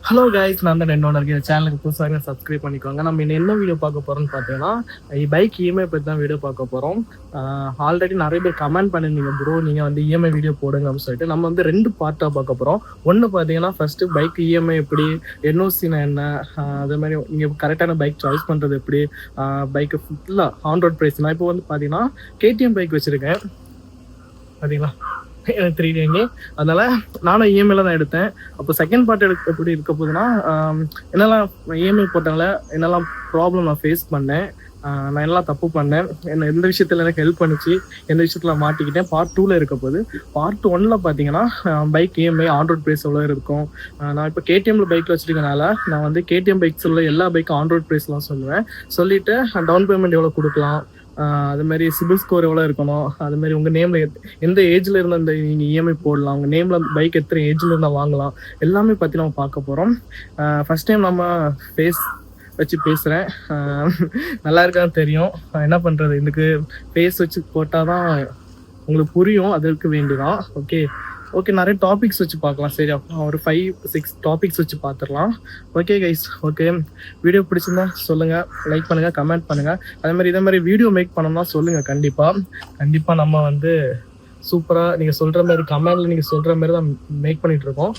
Hello guys, நான் தான் என்னோட இருக்க சேனலுக்கு புதுசாக சப்ஸ்கிரைப் பண்ணிக்கோங்க. நம்ம என்ன வீடியோ பார்க்க போகிறோம்னு பார்த்தீங்கன்னா, பைக் இஎம்ஐ பற்றி தான் வீடியோ பார்க்க போகிறோம். ஆல்ரெடி நிறைய பேர் கமெண்ட் பண்ணியிருந்தீங்க, ப்ரோ நீங்கள் வந்து இஎம்ஐ வீடியோ போடுங்க அப்படின்னு சொல்லிட்டு. நம்ம வந்து 2 பார்ட்டாக பார்க்க போகிறோம். ஒன்று பார்த்தீங்கன்னா, ஃபஸ்ட்டு பைக் இஎம்ஐ எப்படி, என்ஓசினா என்ன, அதே மாதிரி நீங்கள் கரெக்டான பைக் சாய்ஸ் பண்ணுறது எப்படி, பைக்கு ஃபுல்லாக ஆன் ரோட் ப்ரைஸ். நான் இப்போ வந்து பார்த்தீங்கன்னா கேடிஎம் பைக் வச்சுருக்கேன், பார்த்தீங்களா எனக்கு 3 அதனால நானும் இஎம்ஐல தான் எடுத்தேன். அப்போ செகண்ட் பார்ட் எப்படி இருக்க போகுதுன்னா, என்னெல்லாம் இஎம்ஐ போட்டாங்கள என்னெல்லாம் ப்ராப்ளம் நான் ஃபேஸ் பண்ணேன், நான் என்னெல்லாம் தப்பு பண்ணேன், என்ன எந்த விஷயத்தில் எனக்கு ஹெல்ப் பண்ணிச்சு, எந்த விஷயத்தில் மாட்டிக்கிட்டேன், பார்ட் 2ல இருக்க போகுது. பார்ட் 1ல பார்த்தீங்கன்னா bike EMI on road price எவ்வளோ இருக்கும். நான் இப்போ கேடிஎம்ல பைக்கில் வச்சுருக்கனால நான் வந்து கேடிஎம் பைக்ஸ் உள்ள எல்லா பைக்கும் ஆன் ரோட் ப்ரைஸ்லாம் சொல்லுவேன். சொல்லிவிட்டு டவுன் பேமெண்ட் எவ்வளோ கொடுக்கலாம், அது மாதிரி சிபில் ஸ்கோர் எவ்வளோ இருக்கணும், அது மாதிரி உங்கள் நேமில் எந்த ஏஜில் இருந்து அந்த நீங்கள் இஎம்ஐ போடலாம், உங்கள் நேமில் பைக் எத்தனை ஏஜில் இருந்தால் வாங்கலாம், எல்லாமே பற்றி நம்ம பார்க்க போகிறோம். ஃபஸ்ட் டைம் நம்ம ஃபேஸ் வச்சு பேசுகிறேன், நல்லா இருக்கான்னு தெரியும். என்ன பண்ணுறது, இதுக்கு ஃபேஸ் வச்சு போட்டால் தான் உங்களுக்கு புரியும், அதற்கு வேண்டிதான். ஓகே நிறைய டாபிக்ஸ் வச்சு பார்க்கலாம். சரி, ஒரு 5-6 டாபிக்ஸ் வச்சு பார்த்துடலாம். ஓகே கைஸ், ஓகே வீடியோ பிடிச்சிருந்தா சொல்லுங்கள், லைக் பண்ணுங்கள், கமெண்ட் பண்ணுங்கள். அதே மாதிரி இதே மாதிரி வீடியோ மேக் பண்ணோம்னா சொல்லுங்கள். கண்டிப்பாக நம்ம வந்து சூப்பராக நீங்கள் சொல்கிற மாதிரி கமெண்டில் நீங்கள் சொல்கிற மாதிரி தான் மேக் பண்ணிகிட்ருக்கோம்.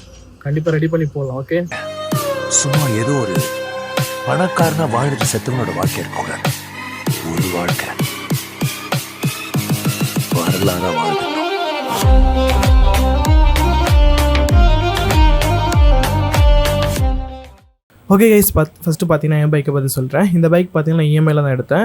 கண்டிப்பாக ரெடி பண்ணி போடலாம். ஓகே, சும்மா ஏதோ ஒரு பணக்காரனா வாழ்ந்துட்டு செத்தவனோட வாழ்க்கை இருக்குங்க, ஒரு வாழ்க்கை வரலாறா வாழ்ந்து. ஓகே கைஸ், ஃபஸ்ட்டு பார்த்தீங்கன்னா என் பைக்கை பற்றி சொல்கிறேன். இந்த பைக் பார்த்தீங்கன்னா இஎம்ஐயில் தான் எடுத்தேன்.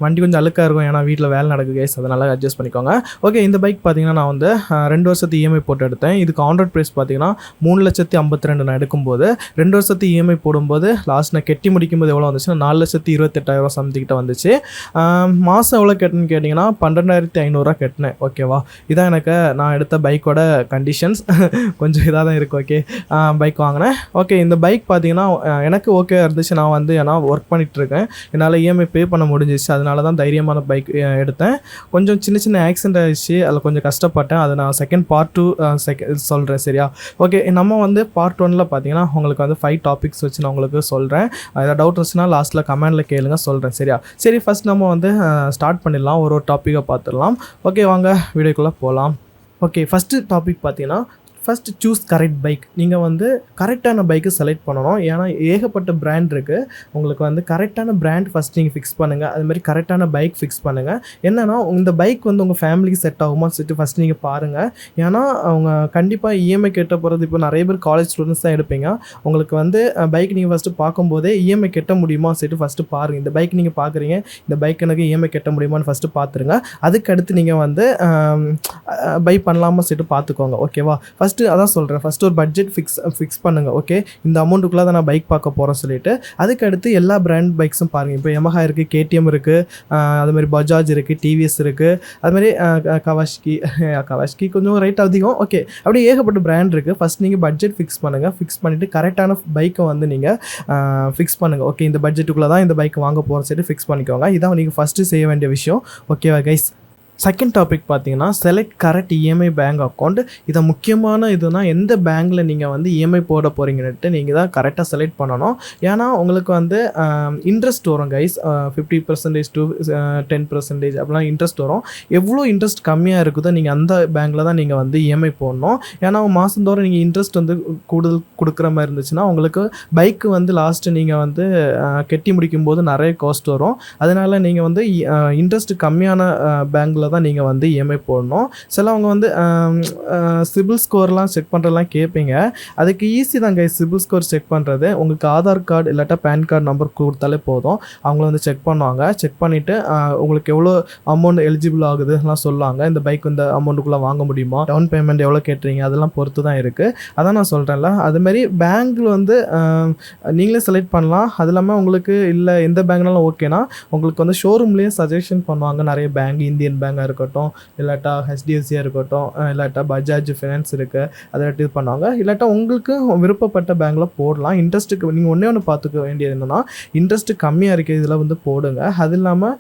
வண்டி கொஞ்சம் அழுக்காக இருக்கும், ஏன்னா வீட்டில் வேலை நடக்குது கைஸ், அதனால் அட்ஜஸ்ட் பண்ணிக்கோங்க. ஓகே, இந்த பைக் பார்த்தீங்கன்னா நான் வந்து 2 வருஷத்து இஎம்ஐ போட்டு எடுத்தேன். இதுக்கு ஆன் ரோட் ப்ரைஸ் பார்த்தீங்கன்னா 3,52,000 நான் எடுக்கும்போது, 2 வருஷத்து இஎம்ஐ போடும்போது லாஸ்ட் நான் கெட்டி முடிக்கும்போது எவ்வளோ வந்துச்சுன்னா 4,28,000 சம்திங்கிட்ட வந்துச்சு. மாதம் எவ்வளோ கட்டணும்னு கேட்டிங்கன்னா 12,500 கட்டினேன். ஓகேவா, இதான் எனக்கு நான் எடுத்த பைக்கோட கண்டிஷன்ஸ். கொஞ்சம் இதாக தான் இருக்குது. ஓகே, பைக் வாங்கினேன். ஓகே, இந்த பைக் பார்த்தீங்கன்னா எனக்கு ஓகே இருந்துச்சு. நான் வந்து ஏன்னா ஒர்க் பண்ணிகிட்ருக்கேன், என்னால் இஎம்ஐ பே பண்ண முடிஞ்சிச்சு. அதனால தான் தைரியமான பைக் எடுத்தேன். கொஞ்சம் சின்ன ஆக்சிடென்ட் ஆகிடுச்சு, அதில் கொஞ்சம் கஷ்டப்பட்டேன். அதை நான் செகண்ட் பார்ட் 2 சொல்கிறேன். சரியா, ஓகே. நம்ம வந்து பார்ட் 1ல் பார்த்தீங்கன்னா உங்களுக்கு வந்து 5 டாபிக்ஸ் வச்சு நான் உங்களுக்கு சொல்கிறேன். ஏதாவது டவுட் இருந்துச்சுன்னா லாஸ்ட்டில் கமெண்டில் கேளுங்க, சொல்கிறேன். சரியா, சரி ஃபஸ்ட் நம்ம வந்து ஸ்டார்ட் பண்ணிடலாம், ஒரு டாப்பிக்கை பார்த்துடலாம். ஓகே, வாங்க வீடியோக்குள்ளே போகலாம். ஓகே, ஃபஸ்ட்டு டாபிக் பார்த்தீங்கன்னா ஃபஸ்ட்டு சூஸ் கரெக்ட் பைக். நீங்கள் வந்து கரெக்டான பைக்கு செலக்ட் பண்ணணும். ஏன்னா ஏகப்பட்ட பிராண்ட் இருக்குது. உங்களுக்கு வந்து கரெக்டான பிராண்ட் ஃபஸ்ட் நீங்கள் ஃபிக்ஸ் பண்ணுங்கள். அதுமாதிரி கரெக்டான பைக் ஃபிக்ஸ் பண்ணுங்கள். என்னென்னா இந்த பைக் வந்து உங்கள் ஃபேமிலிக்கு செட் ஆகுமா சொல்லிட்டு ஃபஸ்ட் நீங்கள் பாருங்கள். ஏன்னா அவங்க கண்டிப்பாக இஎம்ஐ கட்ட போகிறது, இப்போ நிறைய பேர் காலேஜ் ஸ்டூடெண்ட்ஸ் தான் எடுப்பீங்க. உங்களுக்கு வந்து பைக் நீங்கள் ஃபஸ்ட்டு பார்க்கும்போதே இஎம்ஐ கட்ட முடியுமா சொல்லிட்டு ஃபஸ்ட்டு பாருங்கள். இந்த பைக் நீங்கள் பார்க்குறீங்க, இந்த பைக் எனக்கு இஎம்ஐ கட்ட முடியுமான்னு ஃபஸ்ட்டு பார்த்துருங்க. அதுக்கடுத்து நீங்கள் வந்து பை பண்ணலாமா சொல்லிட்டு பார்த்துக்கோங்க. ஓகேவா, ஃபஸ்ட்டு அதான் சொல்கிறேன், ஃபஸ்ட்டு ஒரு பட்ஜெட் ஃபிக்ஸ் பண்ணுங்கள். ஓகே, இந்த அமௌண்ட்டுக்குள்ளே தான் நான் பைக் பார்க்க போகிறேன் சொல்லிட்டு அதுக்கடுத்து எல்லா பிராண்ட் பைக்ஸும் பாருங்கள். இப்போ யமஹா இருக்குது, கேடிஎம் இருக்குது, அதுமாதிரி பஜாஜ் இருக்குது, டிவிஎஸ் இருக்குது, அதுமாதிரி கவாஷ்கி கொஞ்சம் ரேட் அதிகம். ஓகே, அப்படியே ஏகப்பட்ட பிராண்ட் இருக்குது. ஃபஸ்ட் நீங்கள் பட்ஜெட் ஃபிக்ஸ் பண்ணுங்கள். ஃபிக்ஸ் பண்ணிவிட்டு கரெக்டான பைக்கை வந்து நீங்கள் ஃபிக்ஸ் பண்ணுங்கள். ஓகே, இந்த பட்ஜெட்டுக்குள்ளே தான் இந்த பைக் வாங்க போகிறோம் சொல்லிட்டு ஃபிக்ஸ் பண்ணிக்கோங்க. இதான் நீங்கள் ஃபஸ்ட்டு செய்ய வேண்டிய விஷயம். ஓகேவா கைஸ், செகண்ட் டாபிக் பார்த்தீங்கன்னா select correct EMI bank account. இதை முக்கியமான இதுனா எந்த பேங்க்கில் நீங்கள் வந்து இஎம்ஐ போட போகிறீங்கன்ட்டு நீங்கள் தான் கரெக்டாக செலக்ட் பண்ணணும். ஏன்னா உங்களுக்கு வந்து இன்ட்ரெஸ்ட் வரும் கைஸ், 50% to 10% அப்படிலாம் இன்ட்ரெஸ்ட் வரும். எவ்வளோ இன்ட்ரெஸ்ட் கம்மியாக இருக்குதோ நீங்கள் அந்த பேங்க்கில் தான் நீங்கள் வந்து இஎம்ஐ போடணும். ஏன்னா மாதந்தோறும் நீங்கள் இன்ட்ரெஸ்ட் வந்து கூடுதல் கொடுக்குற மாதிரி இருந்துச்சுன்னா உங்களுக்கு பைக்கு வந்து லாஸ்ட்டு நீங்கள் வந்து கெட்டி முடிக்கும்போது நிறைய காஸ்ட் வரும். அதனால் நீங்கள் வந்து இன்ட்ரெஸ்ட் கம்மியான பேங்க்கில் தான் நீங்கள் வந்து இஎம்ஐ போடணும். சிலவங்க வந்து சிபில் ஸ்கோர்லாம் செக் பண்ணுறதுலாம் கேட்பீங்க. அதுக்கு ஈஸி தாங்க சிபில் ஸ்கோர் செக் பண்ணுறது. உங்களுக்கு ஆதார் கார்டு இல்லாட்டா பேன் கார்டு நம்பர் கொடுத்தாலே போதும், அவங்கள வந்து செக் பண்ணுவாங்க. செக் பண்ணிவிட்டு உங்களுக்கு எவ்வளோ அமௌண்ட் எலிஜிபிள் ஆகுதுலாம் சொல்லுவாங்க. இந்த பைக் இந்த அமௌண்ட்டுக்குள்ளே வாங்க முடியுமா, டவுன் பேமெண்ட் எவ்வளோ கேட்டுறீங்க, அதெல்லாம் பொறுத்து தான் இருக்குது. அதான் நான் சொல்கிறேன்ல, அதுமாதிரி பேங்க்கில் வந்து நீங்களே செலக்ட் பண்ணலாம். அது இல்லாமல் உங்களுக்கு இல்லை எந்த பேங்க்னாலும் ஓகேனா உங்களுக்கு வந்து ஷோரூம்லேயே சஜஷன் பண்ணுவாங்க. நிறைய பேங்க், இந்தியன் பேங்க், பேங்காக இருக்கட்டும், இல்லாட்டா ஹெச்டிஎஃப்சியாக இருக்கட்டும், இல்லாட்டா பஜாஜ் ஃபினான்ஸ் இருக்குது, அதை இது பண்ணுவாங்க. இல்லாட்டா உங்களுக்கு விருப்பப்பட்ட பேங்க்கில் போடலாம். இன்ட்ரெஸ்ட்டுக்கு நீங்கள் ஒன்றே ஒன்று பார்த்துக்க வேண்டியது என்னென்னா, இன்ட்ரெஸ்ட்டு கம்மியாக இருக்க இதில் வந்து போடுங்க. அது இல்லாமல்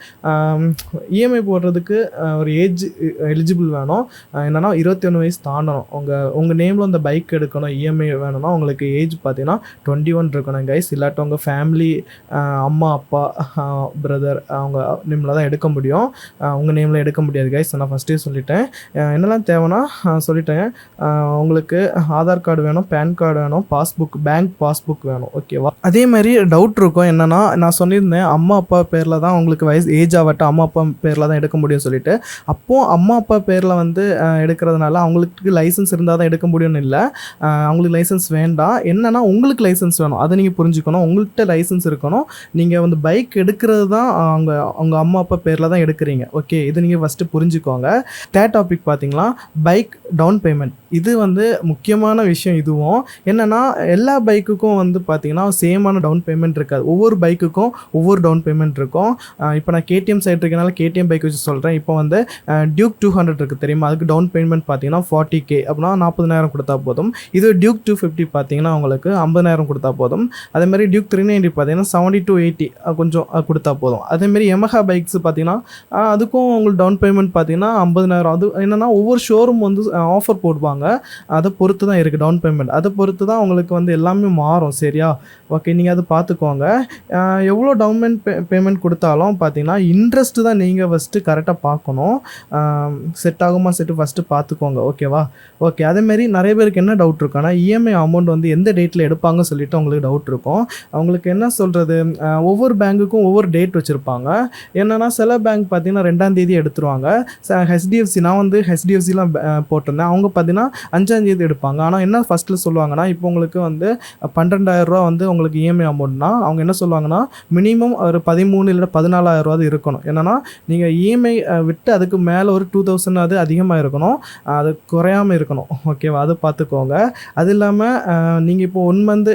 இஎம்ஐ போடுறதுக்கு ஒரு ஏஜ் எலிஜிபிள் வேணும். என்னென்னா 21 வயசு தாண்டணும். உங்கள் நேமில் அந்த பைக் எடுக்கணும், இஎம்ஐ வேணும்னா உங்களுக்கு ஏஜ் பார்த்தீங்கன்னா 21 இருக்கணும் கைஸ். இல்லாட்ட உங்கள் ஃபேமிலி அம்மா அப்பா பிரதர் அவங்க நேமில் தான் எடுக்க முடியும். உங்கள் நேமில் எடுக்க முடியாது கைஸ். நான் ஃபஸ்ட்டே சொல்லிட்டேன். என்னெல்லாம் தேவைன்னா சொல்லிட்டேன். உங்களுக்கு ஆதார் கார்டு வேணும், பேன் கார்டு வேணும், பேங்க் பாஸ்புக் வேணும். ஓகேவா? அதே மாதிரி டவுட் இருக்கும். என்னென்னா நான் சொல்லியிருந்தேன் அம்மா அப்பா பேரில் தான் உங்களுக்கு ஏஜ் ஆகட்டும் அம்மா அப்பா பேரில் தான் எடுக்க முடியும்னு சொல்லிட்டு. அப்போது அம்மா அப்பா பேரில் வந்து எடுக்கிறதுனால அவங்களுக்கு லைசன்ஸ் இருந்தால் தான் எடுக்க முடியும்னு இல்லை. அவங்களுக்கு லைசன்ஸ் வேண்டாம். என்னென்னா உங்களுக்கு லைசன்ஸ் வேணும், அதை நீங்கள் புரிஞ்சுக்கணும். உங்கள்கிட்ட லைசன்ஸ் இருக்கணும். நீங்கள் வந்து பைக் எடுக்கிறது தான் அவங்க அம்மா அப்பா பேரில் தான் எடுக்கிறீங்க. ஓகே, இது நீங்கள் ஃபஸ்ட்டு புரிஞ்சுக்கோங்க. தேர்ட் டாபிக் பார்த்தீங்களா, பைக் டவுன் பேமெண்ட். இது வந்து முக்கியமான விஷயம். இதுவும் என்னென்னா எல்லா பைக்குக்கும் வந்து பார்த்தீங்கன்னா சேமான டவுன் பேமெண்ட் இருக்காது. ஒவ்வொரு பைக்குக்கும் ஒவ்வொரு டவுன் பேமெண்ட் இருக்கும். இப்போ நான் கேடிஎம் சைட் இருக்கனால கேடிஎம் பைக் வச்சு சொல்கிறேன். இப்போ வந்து டியூக் 200 இருக்குது தெரியுமா, அதுக்கு டவுன் பேமெண்ட் பார்த்தீங்கன்னா 40K அப்படின்னா 40,000 கொடுத்தா போதும். இது டியூக் 250 பார்த்தீங்கன்னா உங்களுக்கு 50,000 கொடுத்தா போதும். அதேமாதிரி டியூக் 390 பார்த்தீங்கன்னா 70 to 80 கொஞ்சம் கொடுத்தா போதும். அதேமாரி யமஹா பைக்ஸ் பார்த்தீங்கன்னா அதுக்கும் உங்களுக்கு டவுன் பேமெண்ட் பார்த்தீங்கன்னா 50,000. அது என்னென்னா ஒவ்வொரு ஷோரூம் வந்து ஆஃபர் போடுவாங்க. அதை பொறுத்து தான் இருக்குது டவுன் பேமெண்ட். அதை பொறுத்து தான் உங்களுக்கு வந்து எல்லாமே மாறும். சரியா? ஓகே, நீங்கள் அதை பார்த்துக்கோங்க. எவ்வளோ டவுன் பேமெண்ட் கொடுத்தாலும் பார்த்தீங்கன்னா இன்ட்ரெஸ்ட்டு தான் நீங்கள் ஃபஸ்ட்டு கரெக்டாக பார்க்கணும். செட் ஆகுமா ஃபஸ்ட்டு பார்த்துக்கோங்க. ஓகேவா? ஓகே, அதேமாரி நிறைய பேருக்கு என்ன டவுட் இருக்குன்னா இஎம்ஐ அமௌண்ட் வந்து எந்த டேட்டில் எடுப்பாங்க சொல்லிட்டு உங்களுக்கு டவுட் இருக்கும். அவங்களுக்கு என்ன சொல்கிறது, ஒவ்வொரு பேங்க்குக்கும் ஒவ்வொரு டேட் வச்சுருப்பாங்க. என்னென்னா சில பேங்க் பார்த்தீங்கன்னா 2ஆம் தேதி எடுத்துருவாங்க. ஹெச்டிஎஃப்சி, நான் வந்து ஹெச்டிஎஃப்சிலாம் போட்டிருந்தேன். அவங்க பார்த்தீங்கன்னா 5ஆம் தேதி எடுப்பாங்க. ஆனால் என்ன ஃபஸ்ட்டில் சொல்லுவாங்கன்னா, இப்போ உங்களுக்கு வந்து 12,000 வந்து உங்களுக்கு இஎம்ஐ அமௌண்ட்னா அவங்க என்ன சொல்லுவாங்கன்னா மினிமம் ஒரு 13 இல்லை 14,000 இருக்கணும். என்னென்னா நீங்கள் இஎம்ஐ விட்டு அதுக்கு மேலே ஒரு 2,000 அது அதிகமாக இருக்கணும், அது குறையாமல் இருக்கணும். ஓகேவா? அது பார்த்துக்கோங்க. அது இல்லாமல் நீங்கள் இப்போ 1 மந்த்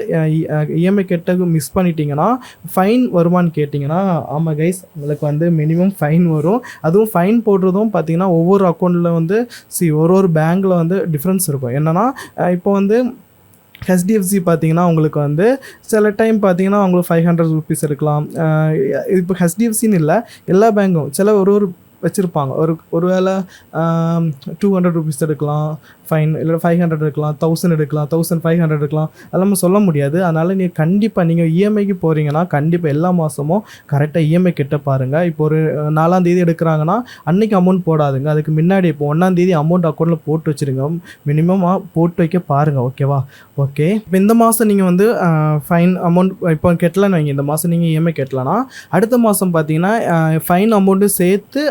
இஎம்ஐ கெட்டது மிஸ் பண்ணிட்டீங்கன்னா ஃபைன் வருமானு கேட்டிங்கன்னா, ஆமாம் கைஸ், உங்களுக்கு வந்து மினிமம் ஃபைன் வரும். அதுவும் ஃபைன் போடுறதும் பார்த்தீங்கன்னா ஒவ்வொரு அக்கௌண்ட்டில் வந்து ஒரு பேங்க்கில் வந்து டிஃப்ரென்ஸ் இருக்கும். என்னென்னா இப்போ வந்து ஹெச்டிஎஃப்சி பார்த்தீங்கன்னா உங்களுக்கு வந்து சில டைம் பார்த்தீங்கன்னா உங்களுக்கு 500 rupees இருக்கலாம். இப்போ ஹெச்டிஎஃப்சின்னு இல்லை, எல்லா பேங்க்கும் சில ஒரு வச்சுருப்பாங்க. ஒரு வேளை 200 rupees எடுக்கலாம் ஃபைன், இல்லை 500 எடுக்கலாம், 1000 எடுக்கலாம், 1500 எடுக்கலாம். அதெல்லாம் சொல்ல முடியாது. அதனால் நீங்கள் கண்டிப்பாக நீங்கள் இஎம்ஐக்கு போகிறீங்கன்னா கண்டிப்பாக எல்லா மாதமும் கரெக்டாக இஎம்ஐ கட்ட பாருங்கள். இப்போ ஒரு 4ஆம் தேதி எடுக்கிறாங்கன்னா அன்றைக்கி அமௌண்ட் போடாதுங்க. அதுக்கு முன்னாடி இப்போ 1ஆம் தேதி அமௌண்ட் அக்கௌண்ட்டில் போட்டு வச்சுருங்க. மினிமமாக போட்டு வைக்க பாருங்கள். ஓகேவா? ஓகே, இப்போ இந்த மாதம் நீங்கள் வந்து ஃபைன் அமௌண்ட் இப்போ கட்டலன்னு வைங்க. இந்த மாதம் நீங்கள் இஎம்ஐ கட்டலன்னா அடுத்த மாதம் பார்த்தீங்கன்னா ஃபைன் அமௌண்ட்டு சேர்த்து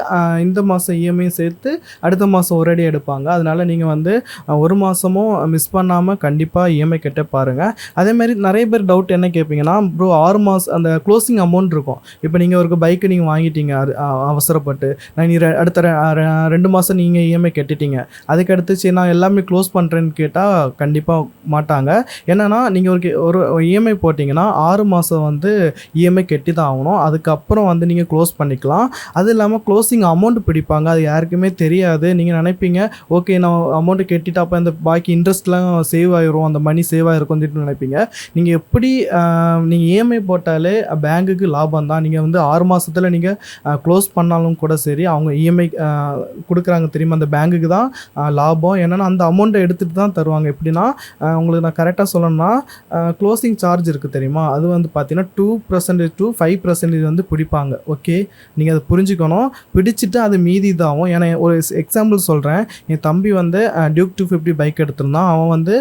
இந்த மாதம் இஎம்ஐ சேர்த்து அடுத்த மாதம் ஒரேடி எடுப்பாங்க. அதனால் நீங்கள் வந்து ஒரு மாதமும் மிஸ் பண்ணாமல் கண்டிப்பாக இஎம்ஐ கட்ட பாருங்கள். அதேமாதிரி நிறைய பேர் டவுட் என்ன கேட்பீங்கன்னா, ப்ரோ 6 மாதம் அந்த க்ளோசிங் அமௌண்ட் இருக்கும். இப்போ நீங்கள் ஒரு பைக்கு நீங்கள் வாங்கிட்டீங்க அவசரப்பட்டு, நான் அடுத்த 2 மாதம் நீங்கள் இஎம்ஐ கட்டிட்டீங்க, அதுக்கடுத்து சரி நான் எல்லாமே க்ளோஸ் பண்ணுறேன்னு கேட்டால் கண்டிப்பாக மாட்டாங்க. என்னென்னா நீங்கள் ஒரு இஎம்ஐ போட்டிங்கன்னா 6 மாதம் வந்து இஎம்ஐ கட்டி தான் ஆகணும். அதுக்கப்புறம் வந்து நீங்கள் க்ளோஸ் பண்ணிக்கலாம். அது இல்லாமல் க்ளோசிங் அமௌண்ட் பிடிப்பாங்க. அது யாருக்குமே தெரியாது. நீங்கள் நினைப்பீங்க ஓகே நான் அமௌண்ட்டு கட்டிட்டு அப்போ அந்த பாக்கி இன்ட்ரெஸ்ட்லாம் சேவ் ஆகிரும், அந்த மணி சேவ் ஆகிருக்கும்னு சொல்லிட்டு நினைப்பீங்க. நீங்கள் எப்படி நீங்கள் இஎம்ஐ போட்டாலே பேங்க்குக்கு லாபம் தான். நீங்கள் வந்து 6 மாதத்தில் நீங்கள் க்ளோஸ் பண்ணாலும் கூட சரி, அவங்க இஎம்ஐ கொடுக்குறாங்க தெரியுமா, அந்த பேங்க்குக்கு தான் லாபம். ஏன்னா அந்த அமௌண்ட்டை எடுத்துகிட்டு தான் தருவாங்க. எப்படின்னா உங்களுக்கு நான் கரெக்டாக சொல்லணும்னா க்ளோசிங் சார்ஜ் இருக்குது தெரியுமா, அது வந்து பார்த்தீங்கன்னா 2% to 5% வந்து பிடிப்பாங்க. ஓகே, நீங்கள் அதை புரிஞ்சுக்கணும். பிடிச்சிட்டு அது மீதி இதாகும். ஏன்னா ஒரு எக்ஸாம்பிள் சொல்கிறேன். என் தம்பி வந்து டியூக் 250 பைக் எடுத்திருந்தான். அவன் வந்து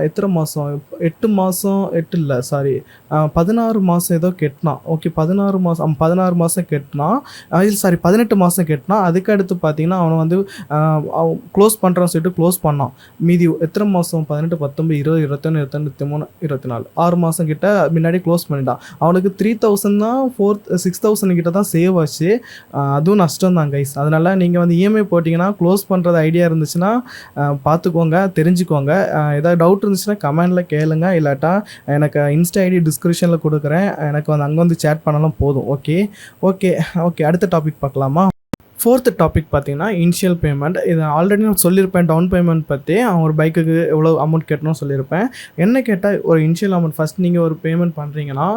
எத்தனை மாதம் 8 மாதம் 8 இல்லை சாரி 16 மாதம் ஏதோ கெட்டினான். ஓகே, 16 மாதம் கெட்டினான். சாரி 18 மாதம் கெட்டினான். அதுக்கு அடுத்து பார்த்தீங்கன்னா அவனை வந்து க்ளோஸ் பண்ணுறான்னு சொல்லிட்டு க்ளோஸ் பண்ணான். மீதி எத்தனை மாதம் 18 19 20 21 22 23 24 6 மாதம் கிட்ட முன்னாடி க்ளோஸ் பண்ணிட்டான். அவனுக்கு 3,000 தான் 6,000 கிட்ட தான் சேவ் ஆச்சு. அதுவும் நஷ்டம் தான் கைஸ். அதனால் நீங்கள் வந்து இஎம்ஐ போட்டிங்கன்னா க்ளோஸ் பண்ணுறது ஐடியா இருந்துச்சுன்னா பார்த்துக்கோங்க, தெரிஞ்சுக்கோங்க. ஏதாவது டவுட் இருந்துச்சுன்னா கமெண்டில் கேளுங்க, இல்லாட்டா எனக்கு இன்ஸ்டா ஐடி டிஸ்கிரிப்ஷனில் கொடுக்குறேன். எனக்கு வந்து அங்கே வந்து சேட் பண்ணாலும் போதும். ஓகே, அடுத்த டாபிக் பார்க்கலாமா? 4th டாபிக் பார்த்தீங்கன்னா இனிஷியல் பேமெண்ட். இது ஆல்ரெடி நான் சொல்லியிருப்பேன் டவுன் பேமெண்ட் பற்றி. ஒரு பைக்குக்கு எவ்வளோ அமௌண்ட் கட்டணும் சொல்லியிருப்பேன். என்ன கேட்டால் ஒரு இனிஷியல் அமௌண்ட் ஃபஸ்ட் நீங்கள் ஒரு பேமெண்ட் பண்ணுறீங்கன்னா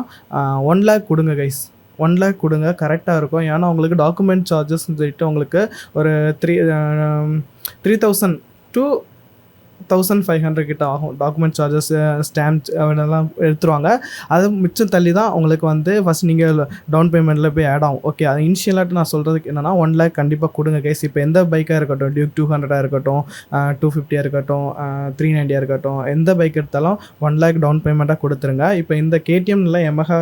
1 lakh கொடுங்க கைஸ். 1 lakh கொடுங்க, கரெக்டாக இருக்கும். ஏன்னா உங்களுக்கு டாக்குமெண்ட் சார்ஜஸ்ன்னு சொல்லிட்டு உங்களுக்கு ஒரு 3,000 to 1,500 கிட்ட ஆகும். டாக்குமெண்ட் சார்ஜஸ், ஸ்டாம்ப் அதெல்லாம் எடுத்துருவாங்க. அது மிச்சம் தள்ளி தான் உங்களுக்கு வந்து ஃபஸ்ட் நீங்கள் டவுன் பேமெண்ட்டில் போய் ஆட் ஆகும். ஓகே, அது இனிஷியலாக நான் சொல்கிறதுக்கு என்னென்னா 1 lakh கண்டிப்பாக கொடுங்க கைஸ். இப்போ எந்த பைக்காக இருக்கட்டும், டியூக் 200 இருக்கட்டும், 250 இருக்கட்டும், 390 இருக்கட்டும், எந்த பைக் எடுத்தாலும் 1 lakh டவுன் பேமெண்ட்டாக கொடுத்துருங்க. இப்போ இந்த கேடிஎம்ல Yamaha,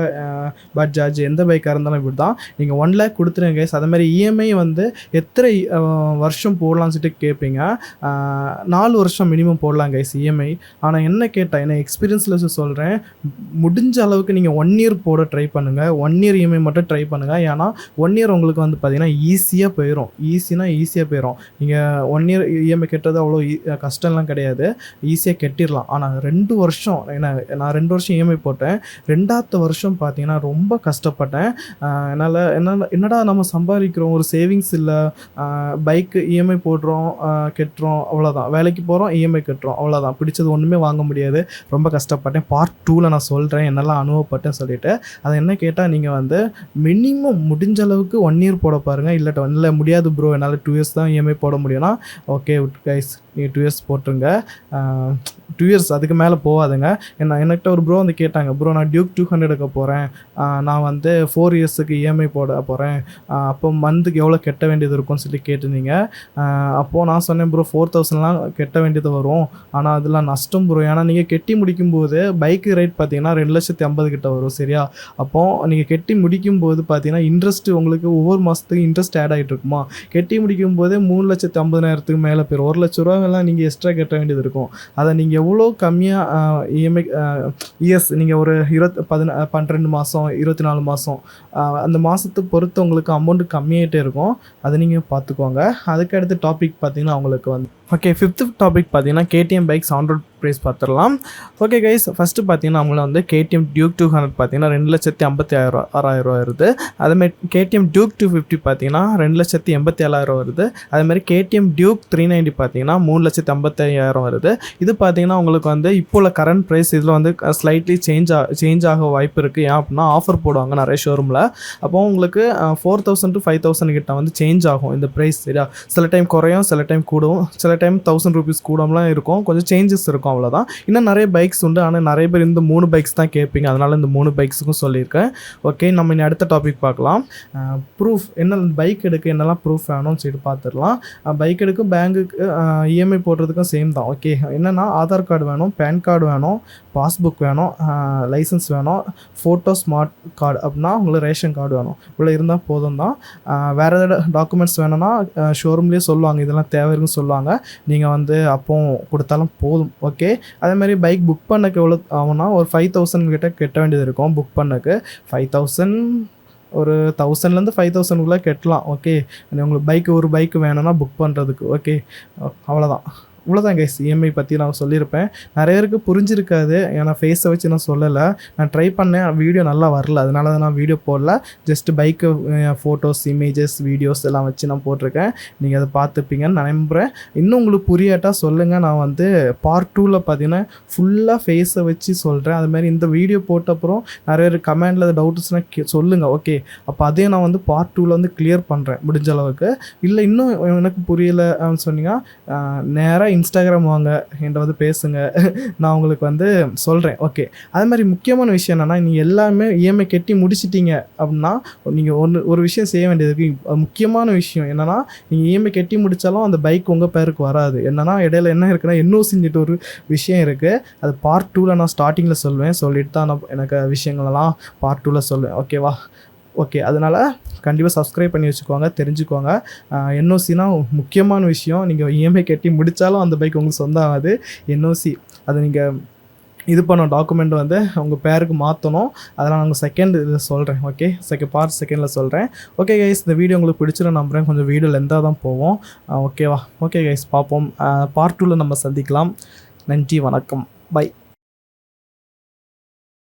பஜாஜ் எந்த பைக்காக இருந்தாலும் இப்படி தான் நீங்கள் 1 lakh கொடுத்துருங்க கைஸ். அதேமாதிரி இஎம்ஐ வந்து எத்தனை வருஷம் போடலாம்னு சொல்லிட்டு கேட்பீங்க. 4 வருஷம் மினிமம் போடலாம் கைஸ் இஎம்ஐ. ஆனால் என்ன கேட்டால் என்ன எக்ஸ்பீரியன்ஸில் சொல்கிறேன், முடிஞ்ச அளவுக்கு நீங்கள் 1 year போட ட்ரை பண்ணுங்கள். 1 year இஎம்ஐ மட்டும் ட்ரை பண்ணுங்கள். ஏன்னா 1 year உங்களுக்கு வந்து பார்த்தீங்கன்னா ஈஸியாக போயிடும். ஈஸியாக போயிடும். நீங்கள் 1 year இஎம்ஐ கட்டுறது அவ்வளோ கஷ்டம்லாம் கிடையாது, ஈஸியாக கட்டிடலாம். ஆனால் 2 வருஷம் நான் 2 வருஷம் இஎம்ஐ போட்டேன். 2வது வருஷம் பார்த்தீங்கன்னா ரொம்ப கஷ்டப்பட்டேன். என்னால் என்னடா நம்ம சம்பாதிக்கிறோம், ஒரு சேவிங்ஸ் இல்லை, பைக்கு இஎம்ஐ போடுறோம், கட்டுறோம், அவ்வளோதான். வேலைக்கு போகிறோம், இஎம்ஐ கட்டுறோம், அவ்வளோதான். பிடிச்சது ஒன்றுமே வாங்க முடியாது. ரொம்ப கஷ்டப்பட்டேன். பார்ட் 2ல் நான் சொல்கிறேன் என்னெல்லாம் அனுபவப்பட்டேன் சொல்லிவிட்டு. அதை என்ன கேட்டால் நீங்கள் வந்து மினிமம் முடிஞ்ச அளவுக்கு 1 year போட பாருங்கள். இல்லை முடியாது ப்ரோ, என்னால் 2 years தான் இஎம்ஐ போட முடியும்னா ஓகே கைஸ், நீங்கள் 2 years போட்டுருங்க. 2 years அதுக்கு மேலே போகாதுங்க. என்கிட்ட ஒரு ப்ரோ வந்து கேட்டாங்க, ப்ரோ நான் டியூக் 200 எடுக்க போகிறேன், நான் வந்து 4 yearsக்கு இஎம்ஐ போட போகிறேன், அப்போ மந்த்துக்கு எவ்வளோ கட்ட வேண்டியது இருக்கும்னு சொல்லி கேட்டிருந்தீங்க. அப்போது நான் சொன்னேன் ப்ரோ 4,000லாம் கட்ட வேண்டியது வரும், ஆனால் அதெல்லாம் நஷ்டம் ப்ரோ. ஏன்னா நீங்கள் கட்டி முடிக்கும்போது பைக்கு ரேட் பார்த்தீங்கன்னா 2,50,000 கிட்ட வரும், சரியா? அப்போது நீங்கள் கட்டி முடிக்கும்போது பார்த்தீங்கன்னா இன்ட்ரெஸ்ட்டு உங்களுக்கு ஒவ்வொரு மாதத்துக்கு இன்ட்ரெஸ்ட் ஆட் ஆகிட்டு இருக்குமா. கட்டி முடிக்கும்போதே 3,50,000 மேலே போயிடும். 1 லட்ச ரூபாயெல்லாம் நீங்கள் எக்ஸ்ட்ரா கட்ட வேண்டியது இருக்கும். அதை நீங்கள் எவ்வளோ கம்மியாக இஎம்ஐ இயர்ஸ் நீங்கள் ஒரு 12 மாதம் 24 மாதம் அந்த மாதத்தை பொறுத்து உங்களுக்கு அமௌண்ட்டு கம்மியாகிட்டே இருக்கும். அதை நீங்கள் பார்த்துக்கோங்க. அதுக்கு அடுத்த டாபிக் பார்த்தீங்கன்னா அவங்களுக்கு வந்து ஓகே 5th டாபிக் பார்த்தீங்கன்னா KTM bikes on road price பார்த்துடலாம். ஓகே கைஸ், ஃபஸ்ட்டு பார்த்தீங்கன்னா அவங்கள வந்து கேடிஎம் டியூக் 200 பார்த்தீங்கன்னா 2,56,000 வருது. அதேமாதிரி கேடிஎம் டியூக் 250 பார்த்தீங்கன்னா 2,87,000 வருது. அதேமாதிரி கேடிஎம் டியூக் 390 பார்த்தீங்கன்னா 3,55,000 வருது. இது பார்த்தீங்கன்னா உங்களுக்கு வந்து இப்போ உள்ள கரண்ட் ப்ரைஸ் இதில் வந்து ஸ்லைட்லி சேஞ்ச் ஆக வாய்ப்பு இருக்குது. ஏன் அப்படின்னா ஆஃபர் போடுவாங்க நிறைய ஷோரூமில். அப்போது உங்களுக்கு 4,000 to 5,000 கிட்ட வந்து சேஞ்ச் ஆகும் இந்த ப்ரைஸ், சரியா? சில டைம் குறையும், சில டைம் கூடும், சில டைம் 1,000 rupees கூடலாம் இருக்கும், கொஞ்சம் சேஞ்சஸ் இருக்கும், அவ்வளோதான். இன்னும் நிறைய பைக்ஸ் உண்டு, ஆனால் நிறைய பேர் இந்த 3 பைக்ஸ் தான் கேட்பீங்க, அதனால் இந்த 3 பைக்ஸுக்கும் சொல்லியிருக்கேன். ஓகே, நம்ம இனி அடுத்த டாபிக் பார்க்கலாம். ப்ரூஃப் என்ன பைக் எடுக்க என்னெல்லாம் ப்ரூஃப் வேணும்னு சொல்லிட்டு பார்த்துடலாம். பைக் எடுக்க பேங்குக்கு இஎம்ஐ போடுறதுக்கும் சேம் தான். ஓகே, என்னென்னா ஆதார் கார்டு வேணும், பேன் கார்டு வேணும், பாஸ்புக் வேணும், லைசன்ஸ் வேணும், ஃபோட்டோ ஸ்மார்ட் கார்டு அப்படின்னா உங்களுக்கு ரேஷன் கார்டு வேணும். இவ்வளோ இருந்தால் போதும் தான். வேறு ஏதாவது டாக்குமெண்ட்ஸ் வேணும்னா ஷோரூம்லேயே சொல்லுவாங்க, இதெல்லாம் தேவை இருக்குன்னு சொல்லுவாங்க. நீங்கள் வந்து அப்போ கொடுத்தாலும் போதும். ஓகே, அதேமாதிரி பைக் புக் பண்ணக்கு எவ்வளோ ஆகும்னா ஒரு 5,000 கிட்ட கட்ட வேண்டியது இருக்கும். புக் பண்ணக்கு 5,000 ஒரு 1,000லேருந்து 5,000 கட்டலாம். ஓகே, உங்களுக்கு பைக்கு ஒரு பைக்கு வேணும்னா புக் பண்ணுறதுக்கு. ஓகே, அவ்வளோதான். இவ்வளோதான் கைஸ், இஎம்ஐ பற்றி நான் சொல்லியிருப்பேன். நிறைய பேருக்கு புரிஞ்சிருக்காது, ஏன்னா ஃபேஸை வச்சு நான் சொல்லலை. நான் ட்ரை பண்ணேன், வீடியோ நல்லா வரல, அதனால தான் நான் வீடியோ போடல. Just bike photos, images, videos எல்லாம் வச்சு நான் போட்டிருக்கேன். நீங்கள் அதை பார்த்துப்பீங்கன்னு நான் நம்புகிறேன். இன்னும் உங்களுக்கு புரியாட்டா சொல்லுங்கள். நான் வந்து பார்ட் 2ல் பார்த்தீங்கன்னா ஃபுல்லாக ஃபேஸை வச்சு சொல்கிறேன். அதுமாதிரி இந்த வீடியோ போட்ட அப்புறம் நிறைய பேர் கமெண்டில் அது டவுட்ஸ்னால் சொல்லுங்கள். ஓகே, அப்போ அதே நான் வந்து பார்ட் 2ல் வந்து கிளியர் பண்ணுறேன் முடிஞ்ச அளவுக்கு. இல்லை இன்னும் எனக்கு புரியலை சொன்னீங்கன்னா நேராக இன்ஸ்டாகிராம் வாங்க, என்கிட்ட வந்து பேசுங்க, நான் உங்களுக்கு வந்து சொல்கிறேன். ஓகே, அது மாதிரி முக்கியமான விஷயம் என்னென்னா, நீங்கள் எல்லாமே இஎம்ஐ கட்டி முடிச்சிட்டிங்க அப்படின்னா நீங்கள் ஒரு விஷயம் செய்ய வேண்டியது இருக்குது. முக்கியமான விஷயம் என்னென்னா, நீங்கள் இஎம்ஐ கட்டி முடித்தாலும் அந்த பைக் உங்கள் பேருக்கு வராது. என்னென்னா இடையில என்ன இருக்குன்னா என்ஓசின்ட்டு ஒரு விஷயம் இருக்குது. அது பார்ட் 2ல் நான் ஸ்டார்டிங்கில் சொல்லுவேன். சொல்லிட்டு தான் நான் எனக்கு விஷயங்களெல்லாம் பார்ட் 2ல் சொல்லுவேன். ஓகேவா? ஓகே, அதனால் கண்டிப்பாக சப்ஸ்கிரைப் பண்ணி வச்சுக்கோங்க, தெரிஞ்சுக்கோங்க. என்ஓசினா முக்கியமான விஷயம். நீங்கள் இஎம்ஐ கட்டி முடித்தாலும் அந்த பைக் உங்களுக்கு சொந்தம் ஆகாது. என்ஓசி அதை நீங்கள் இது பண்ண டாக்குமெண்ட் வந்து உங்கள் பேருக்கு மாற்றணும். அதெல்லாம் நாங்கள் செகண்ட் இதில் சொல்கிறேன். ஓகே, பார்ட் செகண்டில் சொல்கிறேன். ஓகே கைஸ், இந்த வீடியோ உங்களுக்கு பிடிச்சிடும் நம்புகிறேன். கொஞ்சம் வீடியோ லென்த்தாக தான் போவோம். ஓகேவா? ஓகே கைஸ், பார்ப்போம். பார்ட் 2ல் நம்ம சந்திக்கலாம். நன்றி, வணக்கம், பை.